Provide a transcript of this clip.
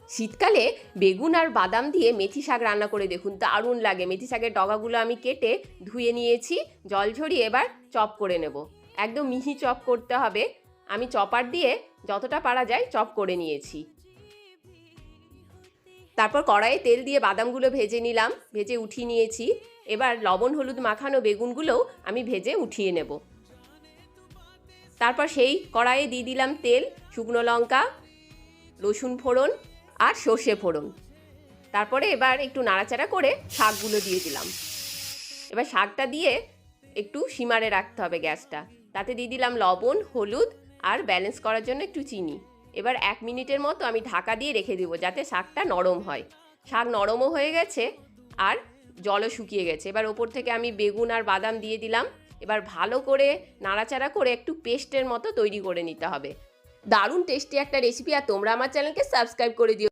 শীতকালে বেগুন আর বাদাম দিয়ে মেথি শাক রান্না করে দেখুন, দারুণ লাগে। মেথি শাকের ডগাগুলো আমি কেটে ধুয়ে নিয়েছি, জল ঝরিয়ে এবার চপ করে নেব। একদম মিহি চপ করতে হবে। আমি চপার দিয়ে যতটা পারা যায় চপ করে নিয়েছি। তারপর কড়াইয়ে তেল দিয়ে বাদামগুলো ভেজে নিলাম, ভেজে উঠিয়ে নিয়েছি। এবার লবণ হলুদ মাখানো বেগুনগুলোও আমি ভেজে উঠিয়ে নেব। তারপর সেই কড়াইয়ে দিয়ে দিলাম তেল, শুকনো লঙ্কা, রসুন ফোড়ন আর সর্ষে ফোড়ন। তারপরে এবার একটু নাড়াচাড়া করে শাকগুলো দিয়ে দিলাম। এবার শাকটা দিয়ে একটু সিমারে রাখতে হবে গ্যাসটা। তাতে দিয়ে দিলাম লবণ হলুদ আর ব্যালেন্স করার জন্য একটু চিনি। এবার 1 মিনিটের মতো আমি ঢাকা দিয়ে রেখে দেবো যাতে শাকটা নরম হয়। শাক নরমও হয়ে গেছে আর জলও শুকিয়ে গেছে। এবার ওপর থেকে আমি বেগুন আর বাদাম দিয়ে দিলাম। এবার ভালো করে নাড়াচাড়া করে একটু পেস্টের মতো তৈরি করে নিতে হবে। দারুণ টেস্টি একটা রেসিপি, আর তোমরা আমার চ্যানেলকে সাবস্ক্রাইব করে দিও।